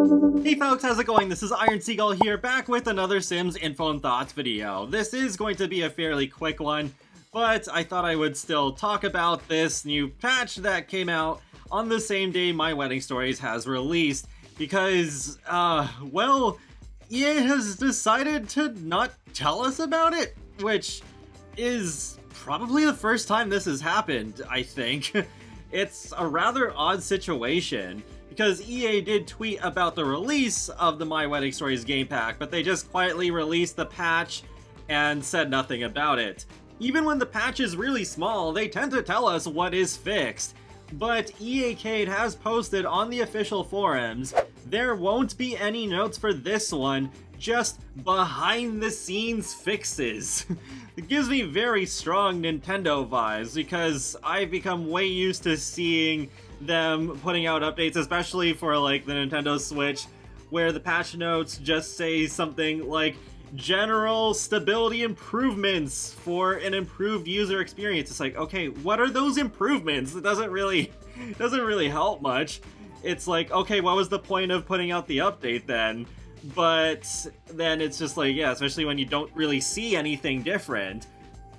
Hey folks, how's it going? This is Iron Seagull here, back with another Sims Info and Thoughts video. This is going to be a fairly quick one, but I thought I would still talk about this new patch that came out on the same day My Wedding Stories has released, because, well, EA has decided to not tell us about it, which is probably the first time this has happened, I think. It's a rather odd situation, because EA did tweet about the release of the My Wedding Stories game pack, but they just quietly released the patch and said nothing about it. Even when the patch is really small, they tend to tell us what is fixed. But EAcade has posted on the official forums, there won't be any notes for this one, just behind the scenes fixes. It gives me very strong Nintendo vibes, because I've become way used to seeing them putting out updates, especially for like the Nintendo Switch, where the patch notes just say something like general stability improvements for an improved user experience. It's like, okay, what are those improvements? It doesn't really help much. It's like, okay, what was the point of putting out the update then? But then it's just like, yeah, especially when you don't really see anything different.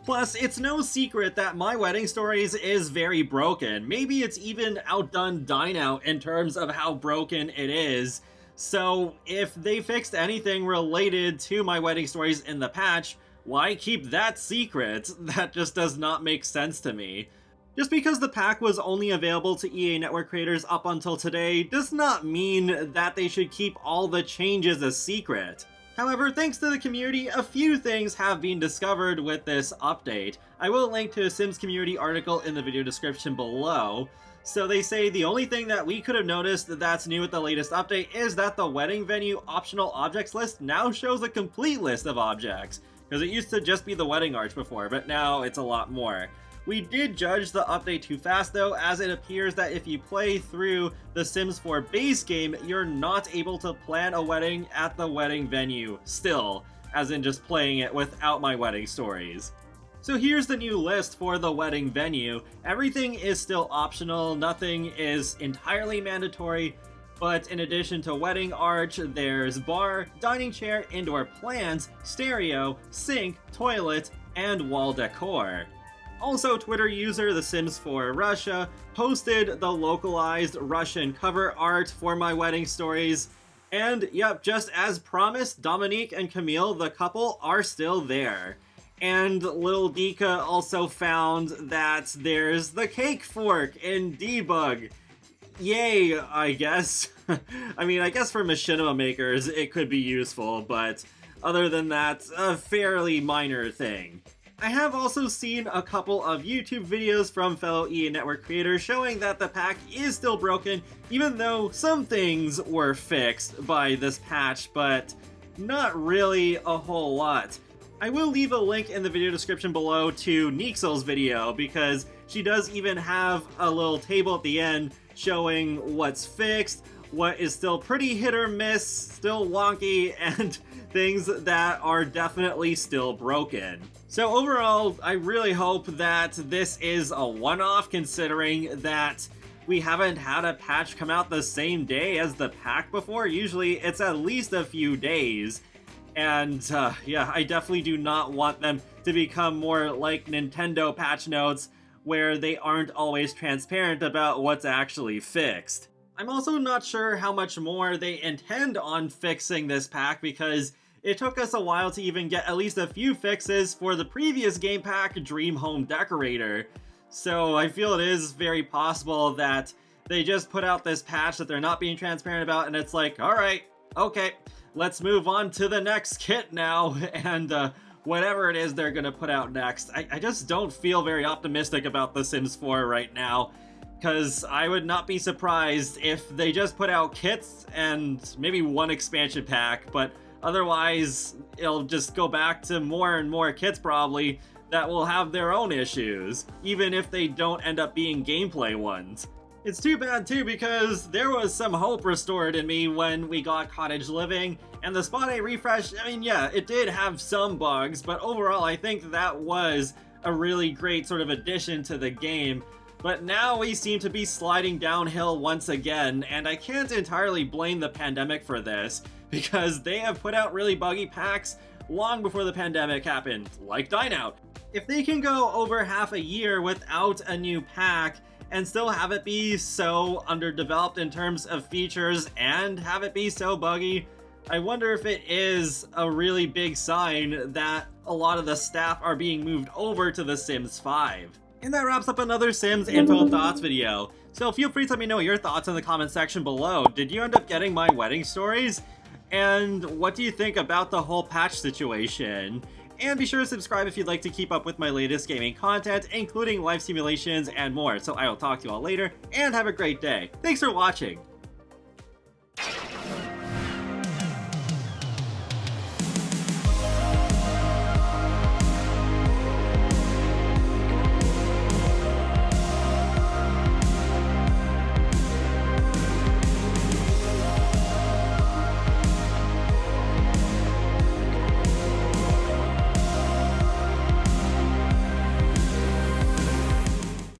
Plus, it's no secret that My Wedding Stories is very broken. Maybe it's even outdone Dine Out in terms of how broken it is. So if they fixed anything related to My Wedding Stories in the patch, why keep that secret? That just does not make sense to me. Just because the pack was only available to EA Network creators up until today does not mean that they should keep all the changes a secret. However, thanks to the community, a few things have been discovered with this update. I will link to a Sims community article in the video description below. So they say the only thing that we could have noticed that's new with the latest update is that the wedding venue optional objects list now shows a complete list of objects, because it used to just be the wedding arch before, but now it's a lot more. We did judge the update too fast though, as it appears that if you play through the Sims 4 base game, you're not able to plan a wedding at the wedding venue still, as in just playing it without My Wedding Stories. So here's the new list for the wedding venue. Everything is still optional, nothing is entirely mandatory, but in addition to wedding arch, there's bar, dining chair, indoor plants, stereo, sink, toilet, and wall decor. Also, Twitter user The Sims 4 Russia posted the localized Russian cover art for My Wedding Stories, and yep, just as promised, Dominique and Camille, the couple, are still there. And Lil Dika also found that there's the cake fork in debug. Yay, I guess. I mean, I guess for machinima makers it could be useful, but other than that, a fairly minor thing. I have also seen a couple of YouTube videos from fellow EA Network creators showing that the pack is still broken, even though some things were fixed by this patch, but not really a whole lot. I will leave a link in the video description below to Nixel's video, because she does even have a little table at the end showing what's fixed, what is still pretty hit or miss, still wonky, and things that are definitely still broken. So overall, I really hope that this is a one-off, considering that we haven't had a patch come out the same day as the pack before. Usually it's at least a few days. And yeah, I definitely do not want them to become more like Nintendo patch notes, where they aren't always transparent about what's actually fixed. I'm also not sure how much more they intend on fixing this pack, because it took us a while to even get at least a few fixes for the previous game pack, Dream Home Decorator. So I feel it is very possible that they just put out this patch that they're not being transparent about, and it's like, alright, okay, let's move on to the next kit now, and whatever it is they're gonna put out next. I just don't feel very optimistic about The Sims 4 right now, because I would not be surprised if they just put out kits and maybe one expansion pack, but otherwise it'll just go back to more and more kits probably that will have their own issues, even if they don't end up being gameplay ones. It's too bad too, because there was some hope restored in me when we got Cottage Living, and the Spot A refresh, I mean, yeah, it did have some bugs, but overall I think that was a really great sort of addition to the game. But now we seem to be sliding downhill once again, and I can't entirely blame the pandemic for this, because they have put out really buggy packs long before the pandemic happened, like Dineout. If they can go over half a year without a new pack, and still have it be so underdeveloped in terms of features, and have it be so buggy, I wonder if it is a really big sign that a lot of the staff are being moved over to The Sims 5. And that wraps up another Sims Info and Thoughts video. So feel free to let me know your thoughts in the comment section below. Did you end up getting my wedding stories? And what do you think about the whole patch situation? And be sure to subscribe if you'd like to keep up with my latest gaming content, including live simulations and more. So I will talk to you all later, and have a great day. Thanks for watching!